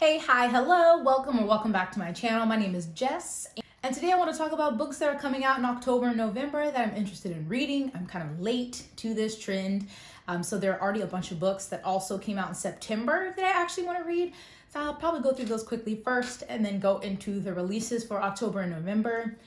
Hey, hi, hello, welcome or welcome back to my channel. My name is Jess, and today I want to talk about books that are coming out in October and November that I'm interested in reading. I'm kind of late to this trend, so there are already a bunch of books that also came out in September that I actually want to read. So I'll probably go through those quickly first and then go into the releases for October and November.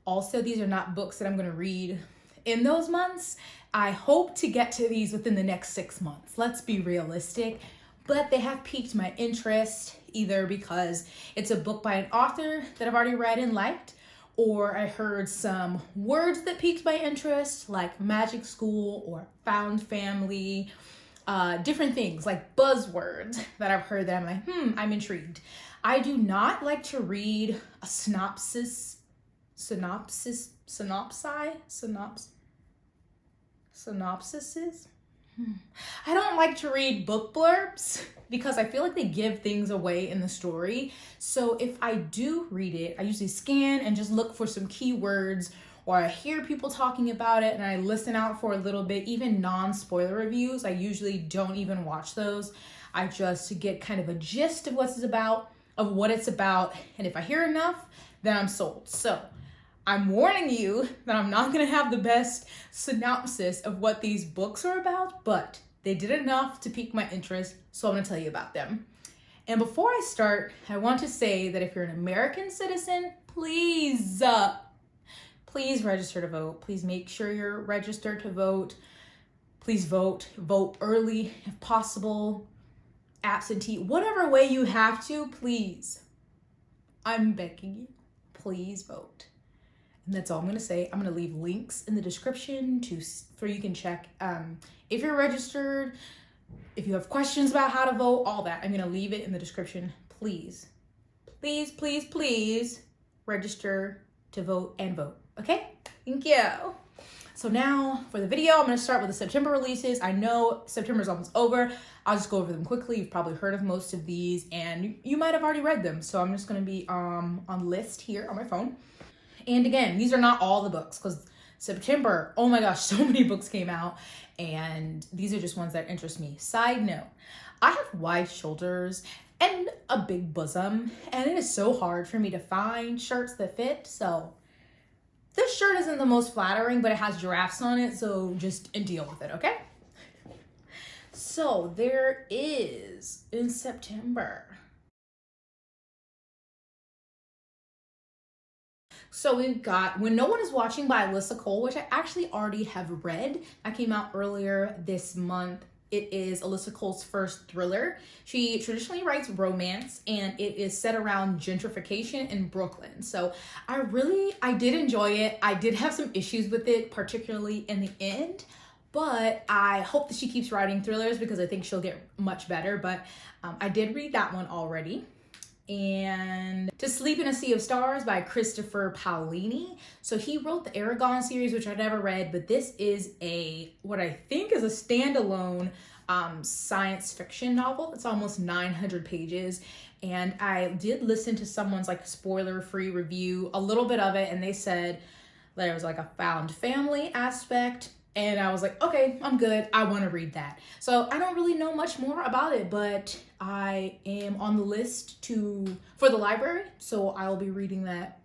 Also, these are not books that I'm going to read in those months. I hope to get to these within the next 6 months. Let's be realistic. But they have piqued my interest, either because it's a book by an author that I've already read and liked, or I heard some words that piqued my interest, like magic school or found family, different things like buzzwords that I've heard that I'm like, I'm intrigued. I do not like to read a synopsises. I don't like to read book blurbs because I feel like they give things away in the story. So if I do read it, I usually scan and just look for some keywords, or I hear people talking about it and I listen out for a little bit. Even non-spoiler reviews, I usually don't even watch those. I just get kind of a gist of what it's about, and if I hear enough, then I'm sold. So I'm warning you that I'm not going to have the best synopsis of what these books are about, but they did enough to pique my interest, so I'm going to tell you about them. And before I start, I want to say that if you're an American citizen, please register to vote. Please make sure you're registered to vote. Please vote. Vote early if possible. Absentee, whatever way you have to, please. I'm begging you, please vote. And that's all I'm going to say. I'm going to leave links in the description for you can check if you're registered, if you have questions about how to vote, all that. I'm going to leave it in the description. Please register to vote and vote. Okay? Thank you. So now for the video, I'm going to start with the September releases. I know September's almost over. I'll just go over them quickly. You've probably heard of most of these and you might have already read them. So I'm just going to be on list here on my phone. And again, these are not all the books because September, oh my gosh, so many books came out and these are just ones that interest me. Side note, I have wide shoulders and a big bosom, and it is so hard for me to find shirts that fit. So this shirt isn't the most flattering, but it has giraffes on it, so just deal with it, okay? So there is, in September, so we've got When No One Is Watching by Alyssa Cole, which I actually already have read. That came out earlier this month. It is Alyssa Cole's first thriller. She traditionally writes romance, and it is set around gentrification in Brooklyn. So I did enjoy it. I did have some issues with it, particularly in the end, but I hope that she keeps writing thrillers because I think she'll get much better. But I did read that one already. And To Sleep in a Sea of Stars by Christopher Paolini. So he wrote the Aragon series, which I never read, but this is what I think is a standalone science fiction novel. It's almost 900 pages. And I did listen to someone's spoiler-free review, a little bit of it, and they said there was a found family aspect. And I was like, okay, I'm good. I want to read that. So I don't really know much more about it, but I am on the list for the library. So I'll be reading that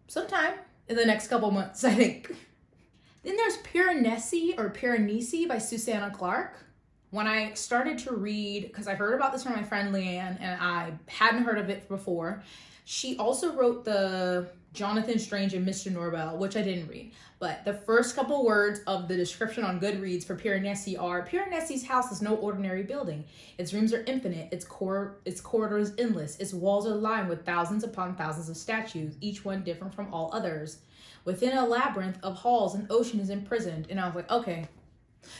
sometime in the next couple months, I think. Then there's Piranesi by Susanna Clark. When I started to read, because I heard about this from my friend Leanne and I hadn't heard of it before, she also wrote the Jonathan Strange and Mr. Norrell, which I didn't read. But the first couple words of the description on Goodreads for Piranesi are, Piranesi's house is no ordinary building. Its rooms are infinite, its corridors endless, its walls are lined with thousands upon thousands of statues, each one different from all others. Within a labyrinth of halls, an ocean is imprisoned. And I was like, okay,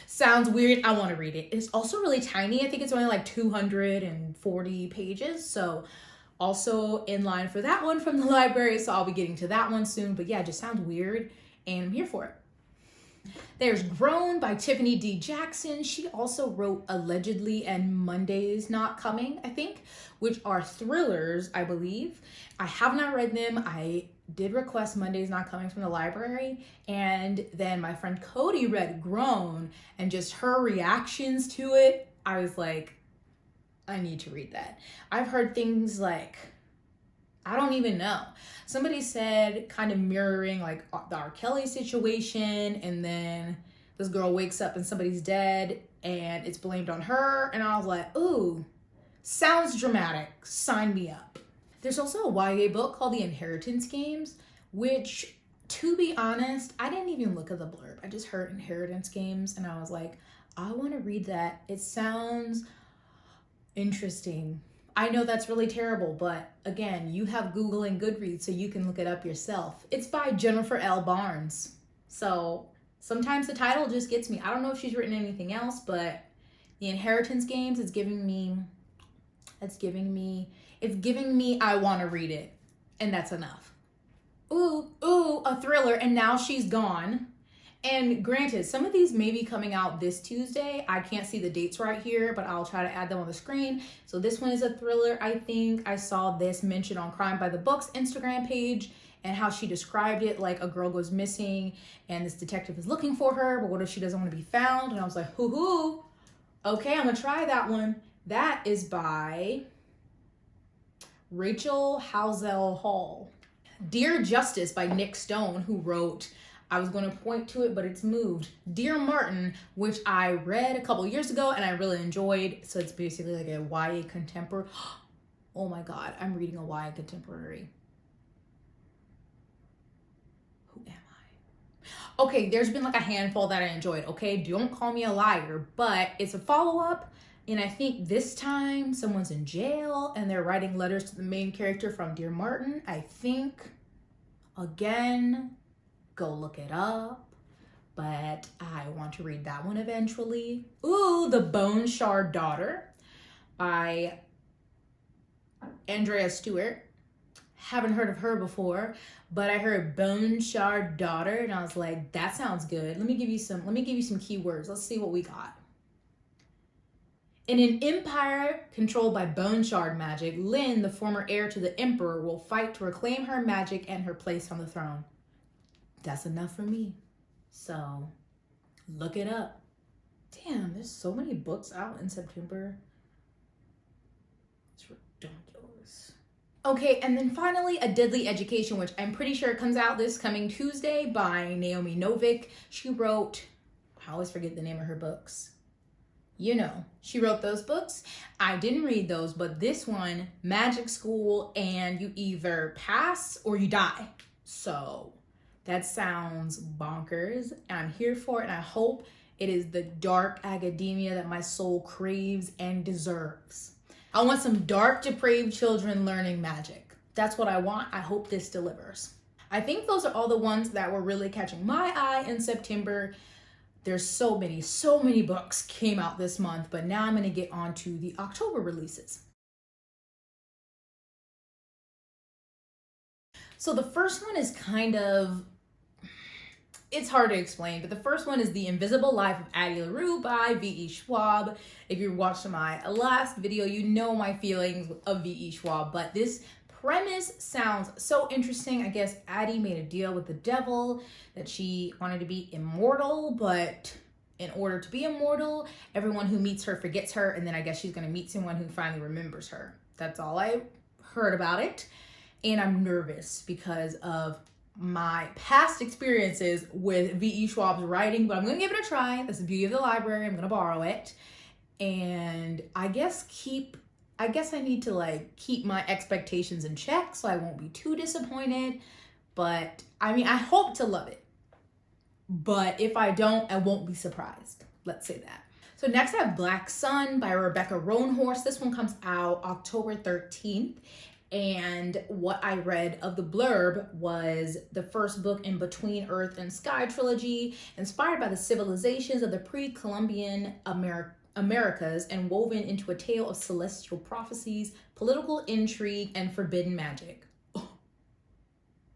sounds weird. I want to read it. It's also really tiny. I think it's only 240 pages. So also in line for that one from the library, so I'll be getting to that one soon. But yeah, it just sounds weird, and I'm here for it. There's Grown by Tiffany D. Jackson. She also wrote Allegedly and Monday's Not Coming, I think, which are thrillers, I believe. I have not read them. I did request Monday's Not Coming from the library, and then my friend Cody read Grown, and just her reactions to it, I was like, I need to read that. I've heard things like, I don't even know. Somebody said kind of mirroring like the R. Kelly situation, and then this girl wakes up and somebody's dead and it's blamed on her. And I was like, ooh, sounds dramatic. Sign me up. There's also a YA book called The Inheritance Games, which, to be honest, I didn't even look at the blurb. I just heard Inheritance Games and I was like, I want to read that. It sounds interesting. I know that's really terrible, but again, you have Google and Goodreads, so you can look it up yourself. It's by Jennifer L. Barnes. So sometimes the title just gets me. I don't know if she's written anything else, but The Inheritance Games is giving me, I want to read it. And that's enough. Ooh, a thriller, and now she's gone. And granted, some of these may be coming out this Tuesday. I can't see the dates right here, but I'll try to add them on the screen. So this one is a thriller. I think I saw this mentioned on Crime by the Book's Instagram page, and how she described it like a girl goes missing and this detective is looking for her, but what if she doesn't want to be found? And I was like, hoo-hoo. Okay, I'm gonna try that one. That is by Rachel Housel Hall. Dear Justice by Nick Stone, who wrote, I was going to point to it, but it's moved, Dear Martin, which I read a couple years ago and I really enjoyed. So it's basically like a YA contemporary. Oh my God, I'm reading a YA contemporary. Who am I? Okay, there's been like a handful that I enjoyed. Okay, don't call me a liar, but it's a follow-up. And I think this time someone's in jail and they're writing letters to the main character from Dear Martin. I think, again, go look it up, but I want to read that one eventually. Ooh, The Bone Shard Daughter by Andrea Stewart. Haven't heard of her before, but I heard Bone Shard Daughter and I was like, that sounds good. Let me give you some keywords. Let's see what we got. In an empire controlled by bone shard magic, Lynn, the former heir to the emperor, will fight to reclaim her magic and her place on the throne. That's enough for me. So look it up. Damn, there's so many books out in September. It's ridiculous. Okay, and then finally, A Deadly Education, which I'm pretty sure comes out this coming Tuesday, by Naomi Novik. She wrote, I always forget the name of her books. You know, she wrote those books. I didn't read those, but this one, magic school, and you either pass or you die. So that sounds bonkers. I'm here for it, and I hope it is the dark academia that my soul craves and deserves. I want some dark, depraved children learning magic. That's what I want. I hope this delivers. I think those are all the ones that were really catching my eye in September. There's so many books came out this month, but now I'm going to get on to the October releases. So the first one is it's hard to explain, but the first one is The Invisible Life of Addie LaRue by V.E. Schwab. If you watched my last video, you know my feelings of V.E. Schwab, but this premise sounds so interesting. I guess Addie made a deal with the devil that she wanted to be immortal, but in order to be immortal, everyone who meets her forgets her, and then I guess she's gonna meet someone who finally remembers her. That's all I heard about it, and I'm nervous because of my past experiences with V.E. Schwab's writing, but I'm gonna give it a try. That's the beauty of the library. I'm gonna borrow it, and I guess I need to keep my expectations in check so I won't be too disappointed. But I mean, I hope to love it. But if I don't, I won't be surprised. Let's say that. So next I have Black Sun by Rebecca Roanhorse. This one comes out October 13th. And what I read of the blurb was the first book in Between Earth and Sky trilogy, inspired by the civilizations of the pre-Columbian Americas and woven into a tale of celestial prophecies, political intrigue, and forbidden magic. Oh.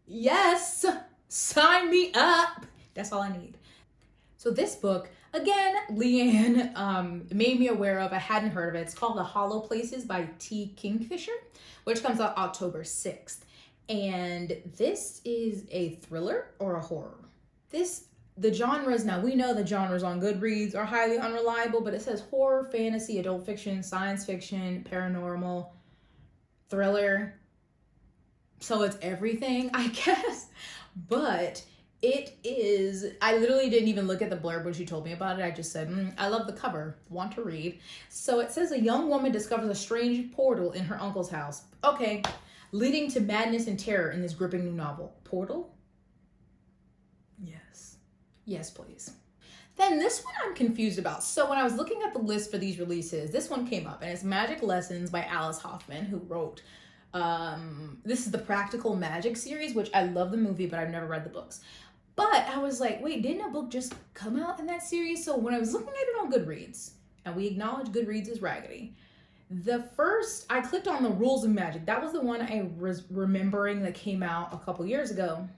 Yes! Sign me up! That's all I need. So this book, again, Leanne made me aware of. I hadn't heard of it. It's called The Hollow Places by T. Kingfisher, which comes out October 6th. And this is a thriller or a horror. This the genres, now we know the genres on Goodreads are highly unreliable, but it says horror, fantasy, adult fiction, science fiction, paranormal, thriller. So it's everything, I guess. But it is, I literally didn't even look at the blurb when she told me about it. I just said, I love the cover, want to read. So it says a young woman discovers a strange portal in her uncle's house. Okay, leading to madness and terror in this gripping new novel. Portal? Yes. Yes, please. Then this one I'm confused about. So when I was looking at the list for these releases, this one came up, and it's Magic Lessons by Alice Hoffman, who wrote, this is the Practical Magic series, which I love the movie, but I've never read the books. But I was like, wait, didn't a book just come out in that series? So when I was looking at it on Goodreads, and we acknowledge Goodreads is raggedy, I clicked on the Rules of Magic. That was the one I was remembering that came out a couple years ago.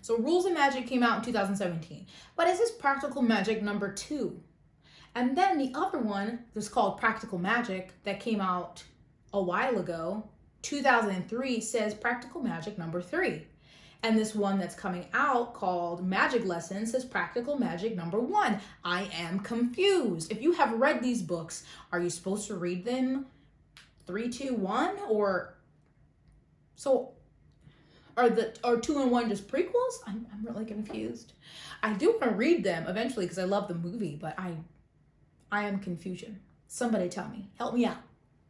So Rules of Magic came out in 2017, but it says Practical Magic #2. And then the other one that's called Practical Magic that came out a while ago, 2003, says Practical Magic #3. And this one that's coming out called Magic Lessons says Practical Magic #1. I am confused. If you have read these books, are you supposed to read them 3, 2, 1? Or so are 2 and 1 just prequels? I'm really confused. I do want to read them eventually because I love the movie, but I am confusion. Somebody tell me. Help me out.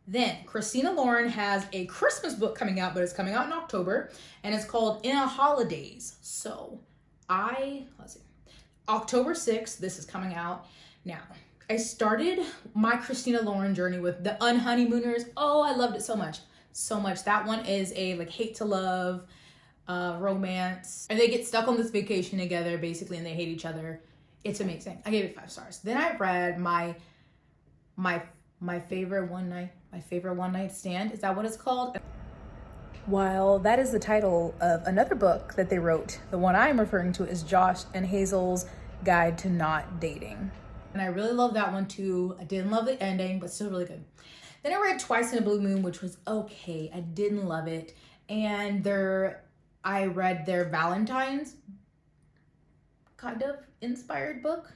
Then Christina Lauren has a Christmas book coming out, but it's coming out in October, and it's called In a Holidays. So let's see, October 6th, this is coming out. Now, I started my Christina Lauren journey with The Unhoneymooners. Oh, I loved it so much. So much. That one is a like hate to love romance, and they get stuck on this vacation together basically, and they hate each other. It's amazing. I gave it 5 stars. Then I read my favorite one night stand. Is that what it's called? While that is the title of another book that they wrote, the one I'm referring to is Josh and Hazel's Guide to Not Dating. And I really love that one too. I didn't love the ending, but still really good. Then I read Twice in a Blue Moon, which was okay. I didn't love it. And I read their Valentine's kind of inspired book.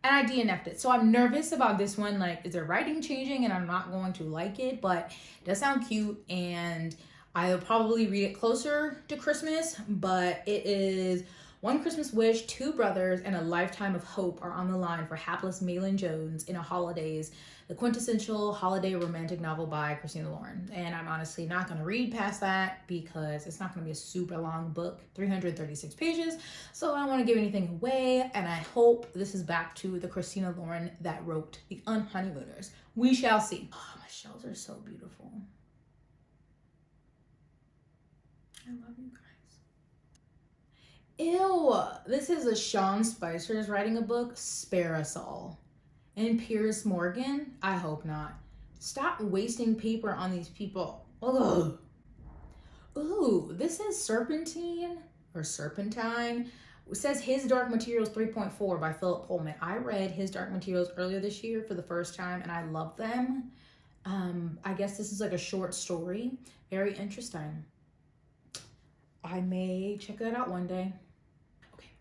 And I DNF'd it. So I'm nervous about this one. Like, is their writing changing and I'm not going to like it? But it does sound cute, and I'll probably read it closer to Christmas. But it is One Christmas Wish, Two Brothers, and A Lifetime of Hope are on the line for hapless Malin Jones in a Holidays, the quintessential holiday romantic novel by Christina Lauren. And I'm honestly not going to read past that because it's not going to be a super long book, 336 pages. So I don't want to give anything away. And I hope this is back to the Christina Lauren that wrote The Unhoneymooners. We shall see. Oh, my shelves are so beautiful. I love you guys. Ew, this is a Sean Spicer's writing a book, Sparasol. And Piers Morgan? I hope not. Stop wasting paper on these people. Ugh. Ooh, this is Serpentine. It says His Dark Materials 3.4 by Philip Pullman. I read His Dark Materials earlier this year for the first time, and I love them. I guess this is like a short story. Very interesting. I may check that out one day.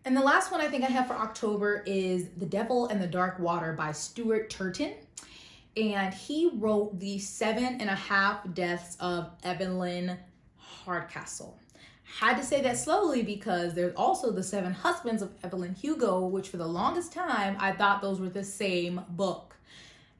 And the last one I think I have for October is The Devil and the Dark Water by Stuart Turton. And he wrote the 7.5 Deaths of Evelyn Hardcastle. Had to say that slowly because there's also the 7 Husbands of Evelyn Hugo, which for the longest time, I thought those were the same book.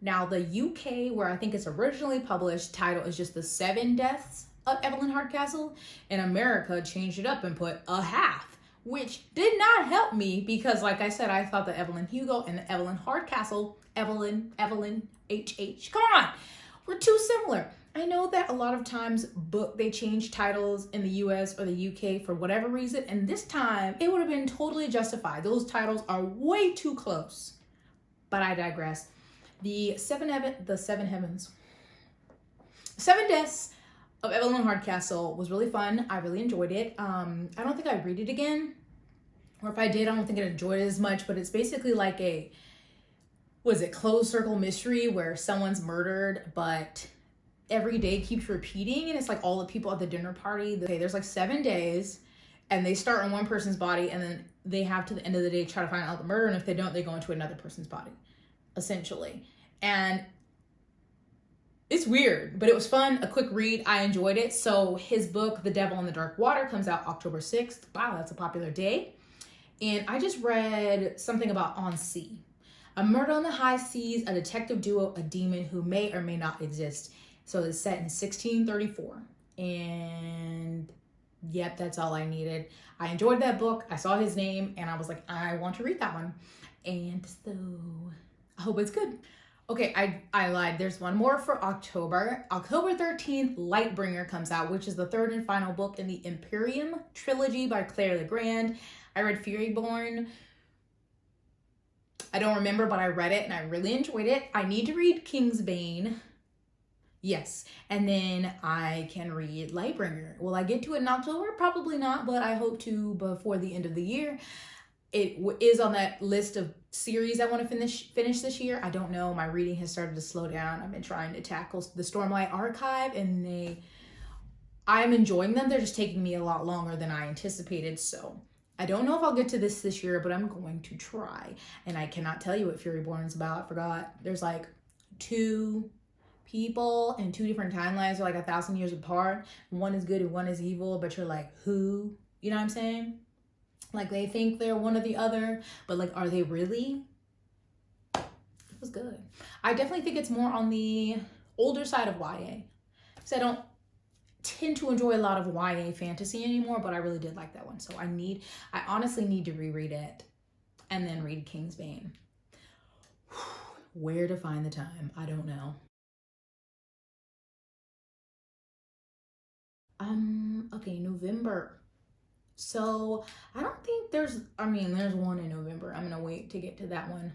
Now the UK, where I think it's originally published, title is just The 7 Deaths of Evelyn Hardcastle. In America, changed it up and put a half, which did not help me because, like I said, I thought the Evelyn Hugo and the Evelyn Hardcastle, Evelyn, HH, come on, were too similar. I know that a lot of times they change titles in the US or the UK for whatever reason, and this time it would have been totally justified. Those titles are way too close, but I digress. The 7 Deaths of Evelyn Hardcastle was really fun. I really enjoyed it. I don't think I'd read it again. Or if I did, I don't think I'd enjoy it as much. But it's basically like a, closed circle mystery where someone's murdered, but every day keeps repeating. And it's like all the people at the dinner party. Okay, there's like 7 days. and they start in one person's body, and then they have to the end of the day try to find out the murder, and if they don't, they go into another person's body, essentially. And it's weird, but it was fun, a quick read. I enjoyed it. So his book, The Devil in the Dark Water, comes out October 6th. Wow, that's a popular day. And I just read something about On Sea. A murder on the high seas, a detective duo, a demon who may or may not exist. So it's set in 1634. And yep, that's all I needed. I enjoyed that book. I saw his name and I was like, I want to read that one. And so I hope it's good. Okay, I lied. There's one more for October. October 13th, Lightbringer comes out, which is the third and final book in the Imperium trilogy by Claire Legrand. I read Furyborn. I don't remember, but I read it and I really enjoyed it. I need to read Kingsbane. Yes, and then I can read Lightbringer. Will I get to it in October? Probably not, but I hope to before the end of the year. It is on that list of series I want to finish this year. I don't know. My reading has started to slow down. I've been trying to tackle the Stormlight Archive, and I'm enjoying them. They're just taking me a lot longer than I anticipated. So I don't know if I'll get to this year, but I'm going to try. And I cannot tell you what Furyborn is about. I forgot. There's like 2 people in 2 different timelines. They're like 1,000 years apart. One is good and one is evil, but you're like, who? You know what I'm saying? Like they think they're one or the other, but like, are they really? It was good. I definitely think it's more on the older side of YA. Because I don't tend to enjoy a lot of YA fantasy anymore, but I really did like that one. So I honestly need to reread it and then read Kingsbane. Where to find the time, I don't know. Okay, November. So I don't think there's one in November. I'm gonna wait to get to that one.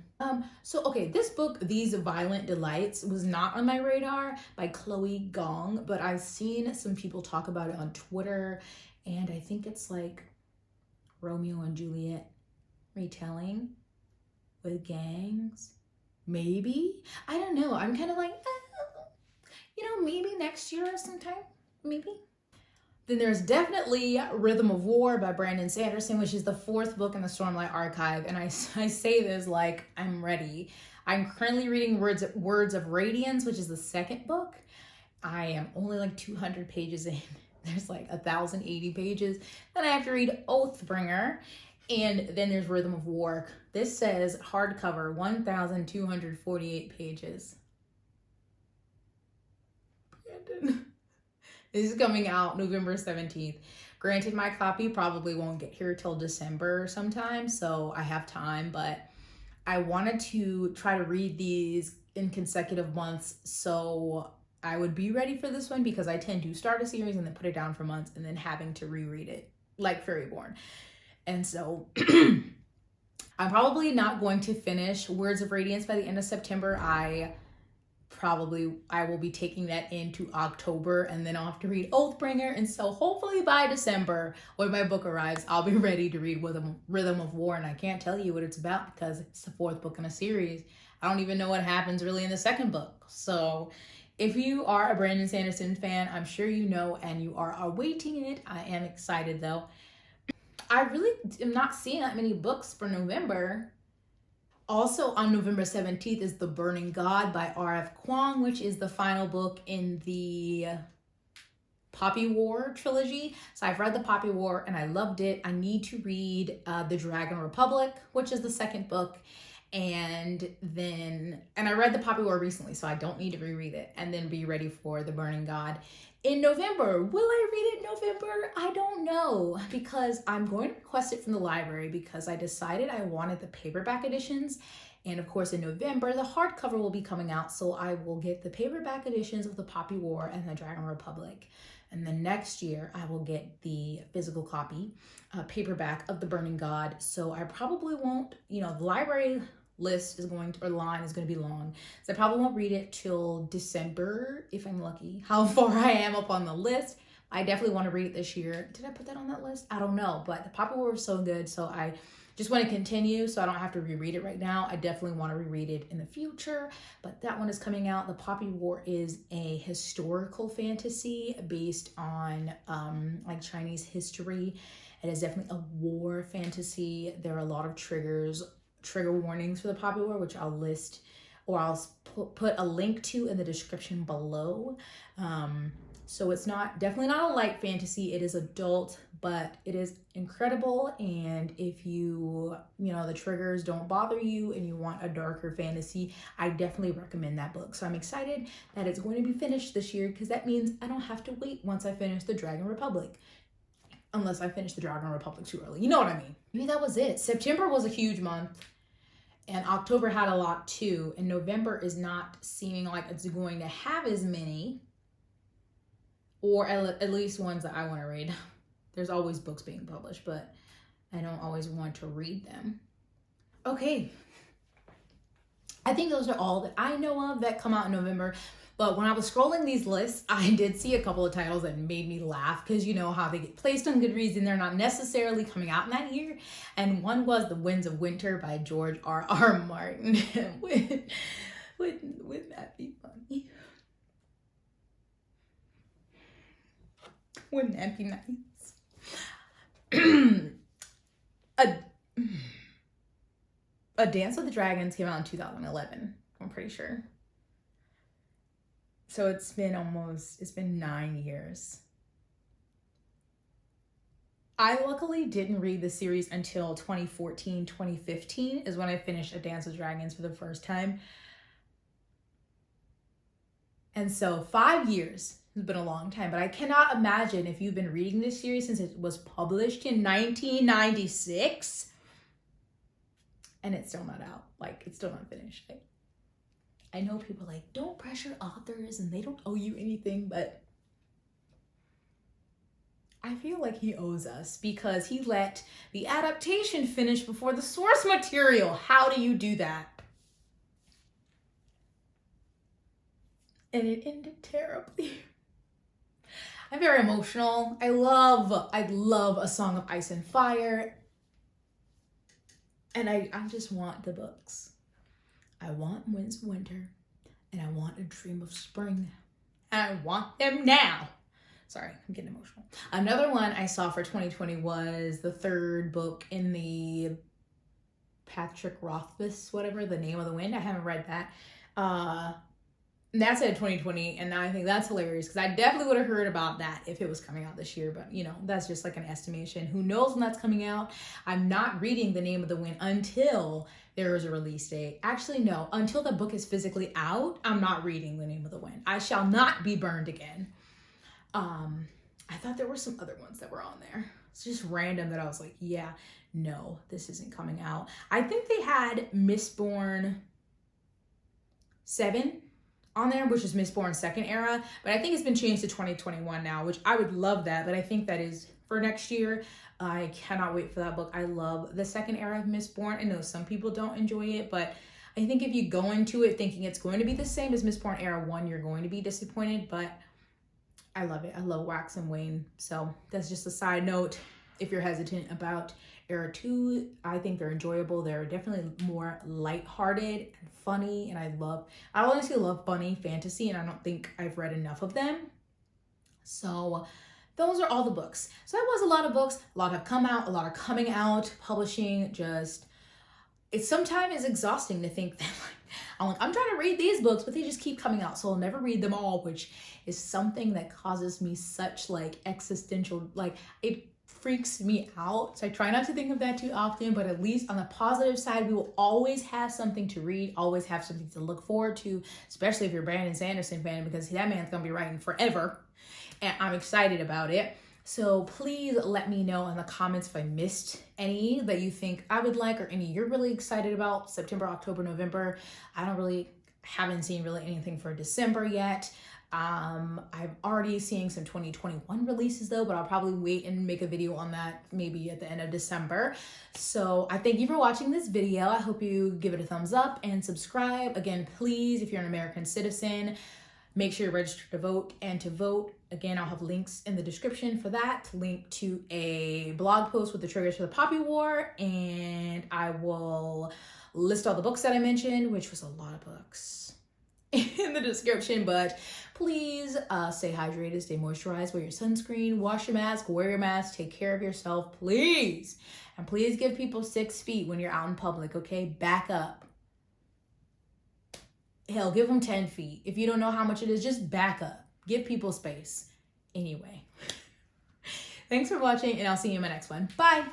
So okay, this book, These Violent Delights, was not on my radar by Chloe Gong, but I've seen some people talk about it on Twitter, and I think it's like Romeo and Juliet retelling with gangs. Maybe? I don't know. I'm kind of like, maybe next year or sometime, maybe. Then there's definitely Rhythm of War by Brandon Sanderson, which is the 4th book in the Stormlight Archive. And I say this like I'm ready. I'm currently reading Words of Radiance, which is the 2nd book. I am only like 200 pages in. There's like 1,080 pages. Then I have to read Oathbringer. And then there's Rhythm of War. This says hardcover, 1,248 pages. Brandon. This is coming out November 17th. Granted, my copy probably won't get here till December sometime, so I have time, but I wanted to try to read these in consecutive months so I would be ready for this one, because I tend to start a series and then put it down for months and then having to reread it, like Furyborn. And so I'm probably not going to finish Words of Radiance by the end of September. I will be taking that into October, and then I'll have to read Oathbringer. And so hopefully by December, when my book arrives, I'll be ready to read Rhythm of War. And I can't tell you what it's about because it's the 4th book in a series. I don't even know what happens really in the 2nd book. So if you are a Brandon Sanderson fan, I'm sure you know, and you are awaiting it. I am excited though. I really am not seeing that many books for November. Also on November 17th is The Burning God by R.F. Kuang, which is the final book in the Poppy War trilogy. So I've read the Poppy War and I loved it. I need to read The Dragon Republic, which is the 2nd book. And I read the Poppy War recently, so I don't need to reread it, and then be ready for The Burning God in November. Will I read it in November? I don't know, because I'm going to request it from the library because I decided I wanted the paperback editions. And of course in November, the hardcover will be coming out, so I will get the paperback editions of the Poppy War and the Dragon Republic. And then next year, I will get the physical copy, paperback of The Burning God. So I probably won't, the library list is going to, or line is going to be long. So I probably won't read it till December, if I'm lucky, how far I am up on the list. I definitely want to read it this year. Did I put that on that list? I don't know, but the Poppy War was so good. So I just want to continue so I don't have to reread it right now. I definitely want to reread it in the future, but that one is coming out. The Poppy War is a historical fantasy based on like Chinese history. It is definitely a war fantasy. There are a lot of trigger warnings for the poppy war, which I'll list or I'll put a link to in the description below. So it's definitely not a light fantasy. It is adult, but it is incredible. And if the triggers don't bother you and you want a darker fantasy, I definitely recommend that book. So I'm excited that it's going to be finished this year, because that means I don't have to wait once I finish the Dragon Republic. Unless I finish the Dragon Republic too early. You know what I mean? Maybe that was it. September was a huge month. And October had a lot too. And November is not seeming like it's going to have as many. Or at least ones that I want to read. There's always books being published, but I don't always want to read them. Okay. I think those are all that I know of that come out in November. But when I was scrolling these lists, I did see a couple of titles that made me laugh, because you know how they get placed on Goodreads and they're not necessarily coming out in that year. And one was The Winds of Winter by George R.R. Martin. Wouldn't that be funny? Wouldn't that be nice? A Dance with the Dragons came out in 2011, I'm pretty sure. So it's been 9 years. I luckily didn't read the series until 2014, 2015 is when I finished A Dance with Dragons for the first time. And so 5 years has been a long time, but I cannot imagine if you've been reading this series since it was published in 1996 and it's still not out. Like, it's still not finished. Like, I know people are like, don't pressure authors and they don't owe you anything, but I feel like he owes us because he let the adaptation finish before the source material. How do you do that? And it ended terribly. I'm very emotional. I love A Song of Ice and Fire. And I just want the books. I want Winds of Winter, and I want A Dream of Spring, and I want them now. Sorry, I'm getting emotional. Another one I saw for 2020 was the third book in the Patrick Rothfuss, whatever, The Name of the Wind. I haven't read that. And that's at 2020, and I think that's hilarious because I definitely would have heard about that if it was coming out this year, but that's just like an estimation. Who knows when that's coming out? I'm not reading The Name of the Wind until there is a release date. Actually, no, until the book is physically out, I'm not reading The Name of the Wind. I shall not be burned again. I thought there were some other ones that were on there. It's just random that I was like, yeah, no, this isn't coming out. I think they had Mistborn 7 on there, which is Mistborn second era, but I think it's been changed to 2021 now, which I would love that, but I think that is for next year. I cannot wait for that book. I love the second era of Mistborn. I know some people don't enjoy it, but I think if you go into it thinking it's going to be the same as Mistborn era 1, you're going to be disappointed, but I love it. I love Wax and Wayne. So that's just a side note. If you're hesitant about era 2, I think they're enjoyable. They're definitely more lighthearted and funny. And I honestly love funny fantasy, and I don't think I've read enough of them. So those are all the books. So that was a lot of books. A lot have come out, a lot are coming out. Publishing sometimes is exhausting to think that I'm trying to read these books, but they just keep coming out. So I'll never read them all, which is something that causes me such existential, it freaks me out. So I try not to think of that too often, but at least on the positive side, we will always have something to read, always have something to look forward to, especially if you're a Brandon Sanderson fan, because that man's gonna be writing forever. And I'm excited about it. So please let me know in the comments if I missed any that you think I would like, or any you're really excited about. September, October, November. Haven't seen really anything for December yet. I'm already seeing some 2021 releases though, but I'll probably wait and make a video on that maybe at the end of December. So I thank you for watching this video. I hope you give it a thumbs up and subscribe. Again, please, if you're an American citizen, make sure you're registered to vote. And to vote, again, I'll have links in the description for that. Link to a blog post with the triggers for the Poppy War, and I will list all the books that I mentioned, which was a lot of books. in the description. But please stay hydrated, stay moisturized, wear your sunscreen, wash your mask, wear your mask, take care of yourself, please. And please give people 6 feet when you're out in public, okay? Back up. Hell, give them 10 feet. If you don't know how much it is, just back up. Give people space. Anyway. Thanks for watching, and I'll see you in my next one. Bye.